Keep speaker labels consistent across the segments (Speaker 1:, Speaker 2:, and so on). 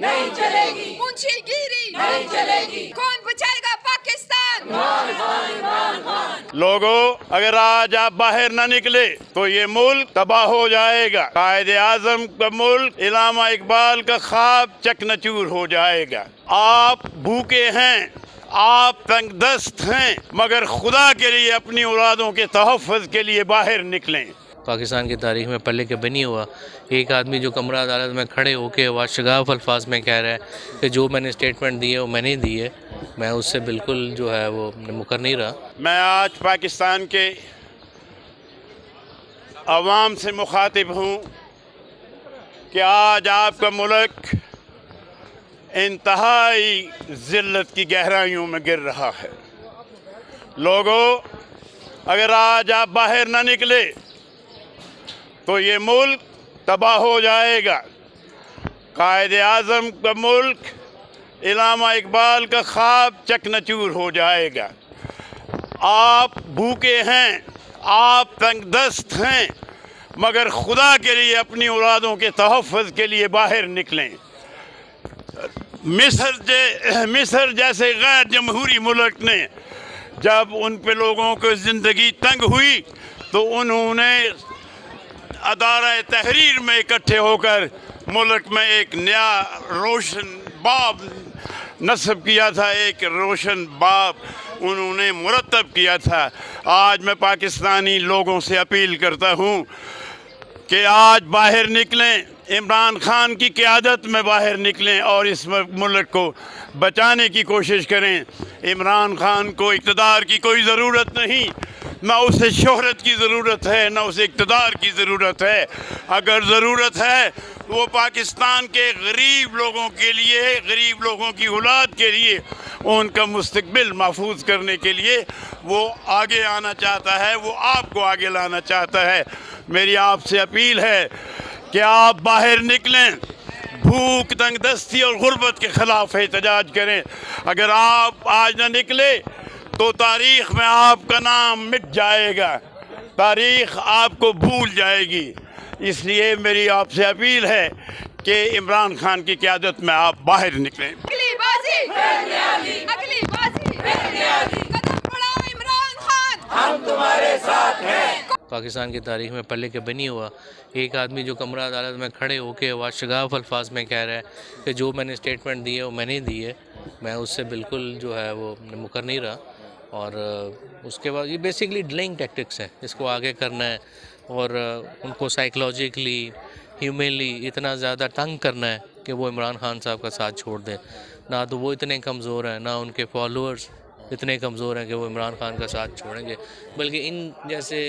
Speaker 1: नहीं चलेगी,
Speaker 2: मुंशीगिरी
Speaker 1: नहीं चलेगी।
Speaker 2: कौन बचाएगा पाकिस्तान?
Speaker 1: इमरान खान, इमरान खान।
Speaker 3: लोगों, अगर आज आप बाहर न निकले तो ये मुल्क तबाह हो जाएगा। कायदे आजम का मुल्क, इलामा इकबाल का ख्वाब चकनाचूर हो जाएगा। आप भूखे हैं, आप तंगदस्त हैं, मगर खुदा के लिए अपनी औलादों के तहफ़्फ़ुज़ के लिए बाहर निकलें।
Speaker 4: पाकिस्तान की तारीख में पहले कभी नहीं हुआ एक आदमी जो कमरा अदालत में खड़े होकर वाशगाफ अल्फाज में कह रहा है कि जो मैंने स्टेटमेंट दी है वो मैंने दी है। मैं उससे बिल्कुल जो है वो मुकर नहीं रहा।
Speaker 3: मैं आज पाकिस्तान के अवाम से मुखातिब हूँ कि आज आपका मुल्क इंतहाई ज़िल्लत की गहराइयों में गिर रहा है। लोगों, अगर आज आप बाहर न निकले तो ये मुल्क तबाह हो जाएगा। कायदे आज़म का मुल्क, इलामा इकबाल का ख्वाब चकनाचूर हो जाएगा। आप भूखे हैं, आप तंगदस्त हैं, मगर खुदा के लिए अपनी औलादों के तहफ़्फ़ुज़ के लिए बाहर निकलें। मिस्र जैसे गैर जमहूरी मुल्क ने जब उन पे लोगों को ज़िंदगी तंग हुई तो उन्होंने अदारा तहरीर में इकट्ठे होकर मुल्क में एक नया रोशन बाब नस्ब किया था, एक रोशन बाब उन्होंने मुरतब किया था। आज मैं पाकिस्तानी लोगों से अपील करता हूँ कि आज बाहर निकलें, इमरान खान की क़यादत में बाहर निकलें और इस मुल्क को बचाने की कोशिश करें। इमरान खान को इक़्तिदार की कोई ज़रूरत नहीं, ना उसे शोहरत की ज़रूरत है, ना उसे इक़्तिदार की ज़रूरत है। अगर ज़रूरत है तो वो पाकिस्तान के गरीब लोगों के लिए, गरीब लोगों की औलाद के लिए, उनका मुस्तक़बिल महफूज करने के लिए वो आगे आना चाहता है, वो आपको आगे लाना चाहता है। मेरी आपसे अपील है कि आप बाहर निकलें, भूख, तंगदस्ती और गुर्बत के ख़िलाफ़ एहतजाज करें। अगर आप आज न निकले तो तारीख़ में आपका नाम मिट जाएगा, तारीख़ आपको भूल जाएगी। इसलिए मेरी आपसे अपील है कि इमरान खान की क़यादत में आप बाहर निकलें।
Speaker 2: अगली बाजी, अगली बाजी, कदम बढ़ाओ इमरान खान,
Speaker 1: हम तुम्हारे साथ हैं।
Speaker 4: पाकिस्तान की तारीख में पहले कभी नहीं हुआ एक आदमी जो कमरा अदालत में खड़े होकर वाशगाफ अल्फाज में कह रहा है कि जो मैंने स्टेटमेंट दी है वो मैंने दी है। मैं उससे बिल्कुल जो है वो मुकर नहीं रहा। और उसके बाद ये बेसिकली डिलेइंग टैक्टिक्स है, इसको आगे करना है और उनको साइकोलॉजिकली, ह्यूमनली इतना ज़्यादा तंग करना है कि वो इमरान खान साहब का साथ छोड़ दें। ना तो वो इतने कमज़ोर हैं, ना उनके फॉलोअर्स इतने कमज़ोर हैं कि वो इमरान खान का साथ छोड़ेंगे, बल्कि इन जैसे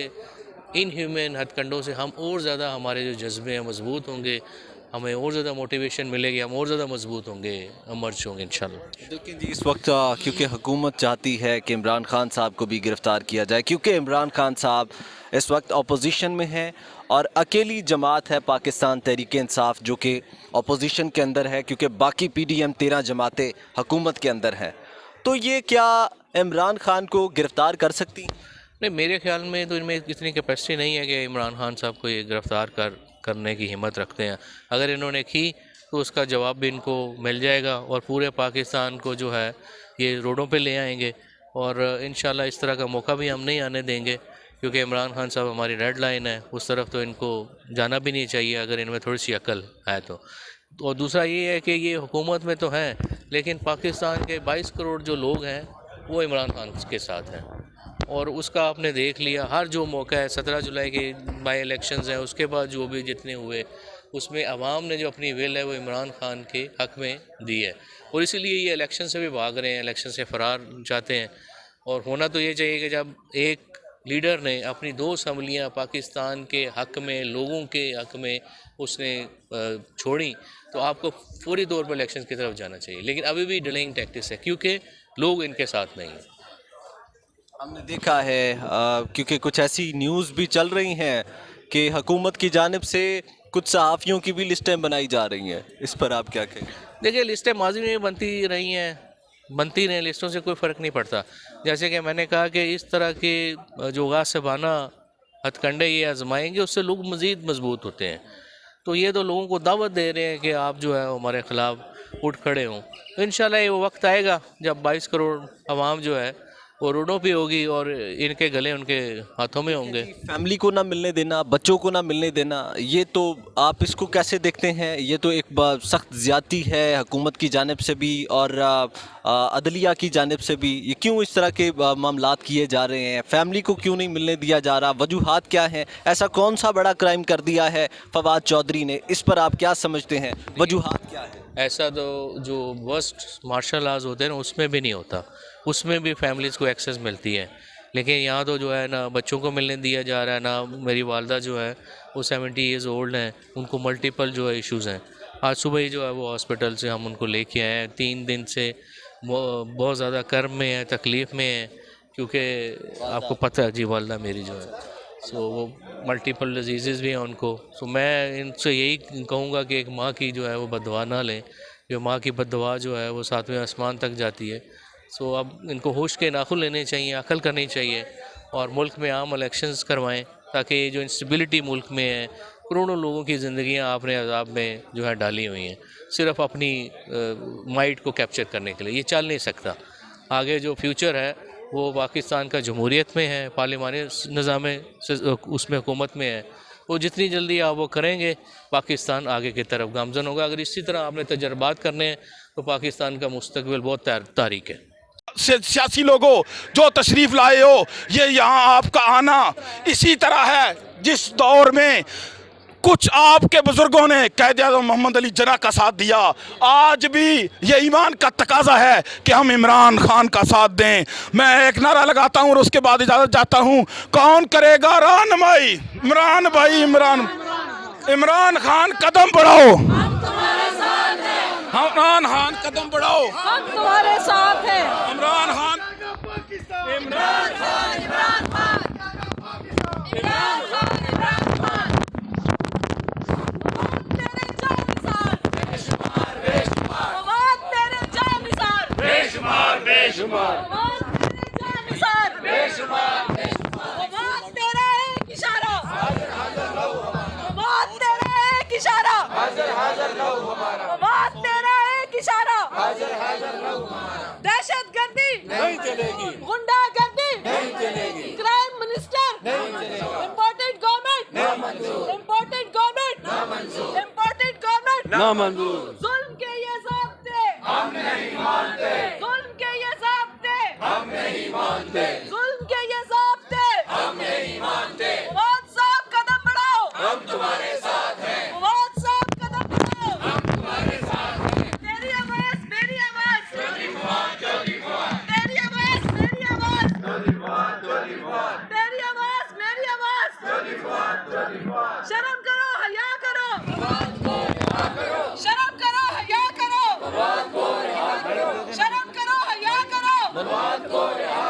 Speaker 4: इन ह्यूमन हथकंडों से हम और ज़्यादा, हमारे जो जज्बे हैं मजबूत होंगे, हमें और ज़्यादा मोटिवेशन मिलेगी, हम और ज़्यादा मजबूत होंगे, अमर्च होंगे इंशाल्लाह।
Speaker 5: लेकिन जी इस वक्त क्योंकि हुकूमत चाहती है कि इमरान खान साहब को भी गिरफ़्तार किया जाए, क्योंकि इमरान खान साहब इस वक्त अपोजिशन में हैं और अकेली जमात है पाकिस्तान तहरीक इंसाफ जो कि अपोजिशन के अंदर है, क्योंकि बाकी PDM 13 जमातें हुकूमत के अंदर हैं। तो ये क्या इमरान खान को गिरफ़्तार कर सकती?
Speaker 4: नहीं, मेरे ख्याल में तो इनमें इतनी कैपेसिटी नहीं है कि इमरान खान साहब को ये गिरफ़्तार करने की हिम्मत रखते हैं। अगर इन्होंने की तो उसका जवाब भी इनको मिल जाएगा और पूरे पाकिस्तान को जो है ये रोडों पे ले आएंगे और इंशाल्लाह इस तरह का मौका भी हम नहीं आने देंगे, क्योंकि इमरान खान साहब हमारी रेड लाइन है, उस तरफ तो इनको जाना भी नहीं चाहिए अगर इनमें थोड़ी सी अक्ल है तो। और दूसरा ये है कि ये हुकूमत में तो हैं, लेकिन पाकिस्तान के 22 करोड़ जो लोग हैं वो इमरान खान के साथ हैं और उसका आपने देख लिया। हर जो मौका है, 17 जुलाई के बाई इलेक्शंस हैं, उसके बाद जो भी जितने हुए उसमें आवाम ने जो अपनी विल है वो इमरान खान के हक़ में दी है और इसीलिए ये इलेक्शन से भी भाग रहे हैं, इलेक्शन से फ़रार चाहते हैं। और होना तो ये चाहिए कि जब एक लीडर ने अपनी 2 असम्बलियाँ पाकिस्तान के हक़ में, लोगों के हक़ में उसने छोड़ी, तो आपको फौरी तौर पर इलेक्शन की तरफ जाना चाहिए। लेकिन अभी भी डिलेइंग टैक्टिक्स है क्योंकि लोग इनके साथ नहीं हैं।
Speaker 5: हमने देखा है क्योंकि कुछ ऐसी न्यूज़ भी चल रही हैं कि हुकूमत की जानिब से कुछ सहाफ़ियों की भी लिस्टें बनाई जा रही हैं, इस पर आप क्या कहें?
Speaker 4: देखिए, लिस्टें माजी में बनती रही हैं, बनती रहें, लिस्टों से कोई फ़र्क नहीं पड़ता। जैसे कि मैंने कहा कि इस तरह के जो गासिबाना हथकंडे ये आजमाएंगे उससे लोग मज़ीद मजबूत होते हैं। तो ये तो लोगों को दावत दे रहे हैं कि आप जो है हमारे ख़िलाफ़ उठ खड़े हों। तो इंशाल्लाह ये वो वक्त आएगा जब 22 करोड़ आवाम जो है वो रोडों पे होगी और इनके गले उनके हाथों में होंगे।
Speaker 5: फैमिली को ना मिलने देना, बच्चों को ना मिलने देना, ये तो आप इसको कैसे देखते हैं? ये तो एक सख्त ज़्यादती है हुकूमत की जानिब से भी और अदलिया की जानिब से भी। ये क्यों इस तरह के मामलात किए जा रहे हैं? फैमिली को क्यों नहीं मिलने दिया जा रहा? वजूहात क्या हैं? ऐसा कौन सा बड़ा क्राइम कर दिया है फवाद चौधरी ने? इस पर आप क्या समझते हैं? वजूहात क्या है?
Speaker 4: ऐसा तो जो वर्स्ट मार्शल लॉज होते हैं ना उसमें भी नहीं होता, उसमें भी फैमिलीज़ को एक्सेस मिलती है। लेकिन यहाँ तो जो है ना बच्चों को मिलने दिया जा रहा है ना। मेरी वालदा जो है वो 70 ईयर्स ओल्ड हैं, उनको मल्टीपल जो है इश्यूज़ हैं। आज सुबह ही जो है वो हॉस्पिटल से हम उनको लेके आए हैं। 3 दिन से बहुत ज़्यादा कर्ब में है, तकलीफ़ में है, क्योंकि आपको पता है जी वालदा मेरी जो है सो वो मल्टीपल डिजीज़ भी हैं उनको। सो मैं इनसे यही कहूँगा कि एक माँ की जो है वो बददुआ ना लें। जो माँ की बददुआ जो है वो 7वें आसमान तक जाती है। सो अब इनको होश के नाखुन लेने चाहिए, अकल करनी चाहिए और मुल्क में आम इलेक्शंस करवाएं ताकि ये जो इंस्टेबिलिटी मुल्क में है, करोड़ों लोगों की ज़िंदगियां आपने अजाब में जो है डाली हुई हैं सिर्फ अपनी माइट को कैप्चर करने के लिए। ये चल नहीं सकता। आगे जो फ्यूचर है वो पाकिस्तान का जमहूरियत में है, पार्लिमानी निज़ाम उसमें हुकूमत में है। वो जितनी जल्दी आप वो करेंगे पाकिस्तान आगे की तरफ गामज़न होगा। अगर इसी तरह आपने तजर्बात करने हैं तो पाकिस्तान का मुस्तकबिल बहुत तारीक है।
Speaker 6: सियासी लोगों जो तशरीफ़ लाए हो, ये यहाँ आपका आना इसी तरह है जिस दौर में कुछ आपके बुजुर्गों ने क़ायद-ए-आज़म मोहम्मद अली जिन्ना का साथ दिया। आज भी ये ईमान का तकाजा है कि हम इमरान खान का साथ दें। मैं एक नारा लगाता हूँ और उसके बाद इजाज़त चाहता हूँ। कौन करेगा रहनुमाई? इमरान भाई, इमरान खान कदम बढ़ाओ, इमरान खान कदम बढ़ाओ,
Speaker 2: हम तुम्हारे साथ हैं।
Speaker 6: इमरान खान,
Speaker 2: इमरान खान, इमरान खान, इमरान खान, इमरान खान। तेरे जानिसार बेशुमार, बेशुमार, तेरे जानिसार
Speaker 1: बेशुमार बेशुमार,
Speaker 2: तेरे जानिसार बेशुमार, बेशुमार, तेरा एक इशारा, तेरा एक इशारा, तेरा एक इशारा, दहशतगर्दी नहीं चलेगी, गुंडागर्दी नहीं चलेगी, क्राइम मिनिस्टर नहीं चलेगा, imported government, imported government, imported government ना मंजूर। जुल्म के ये ज़ाब्ते हम नहीं मानते, जुल्म के ये ज़ाब्ते हम नहीं मानते, जुल्म के ये ज़ाब्ते हम नहीं मानते। फवाद साहब कदम बढ़ाओ, हम तुम्हारे साथ हैं। फवाद साहब कदम बढ़ाओ, हम तुम्हारे साथ हैं। तेरी आवाज़ मेरी आवाज़, तेरी आवाज़ मेरी आवाज़, तेरी आवाज़ मेरी आवाज़, शर्म करो, हया करो, शर्म करो, हया करो, शर्म करो, हया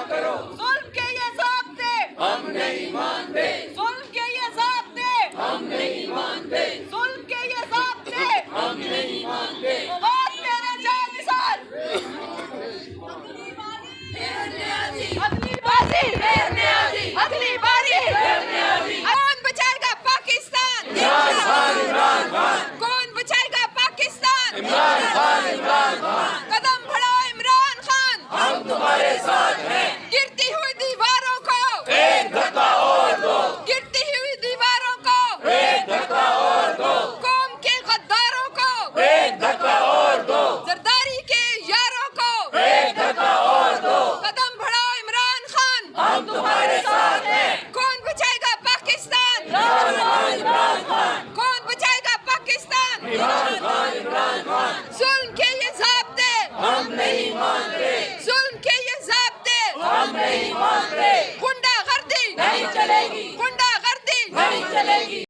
Speaker 2: करो, जुल्म के ये ज़ाब्ते हम नहीं मानते, जुल्म के ये ज़ाब्ते हम नहीं मानते, जुल्म के ये ज़ाब्ते हम नहीं मानते। फवाद तेरे जानिसार, अगली बारी, अगली बारी, कौन बचाएगा पाकिस्तान? कौन बचाएगा पाकिस्तान?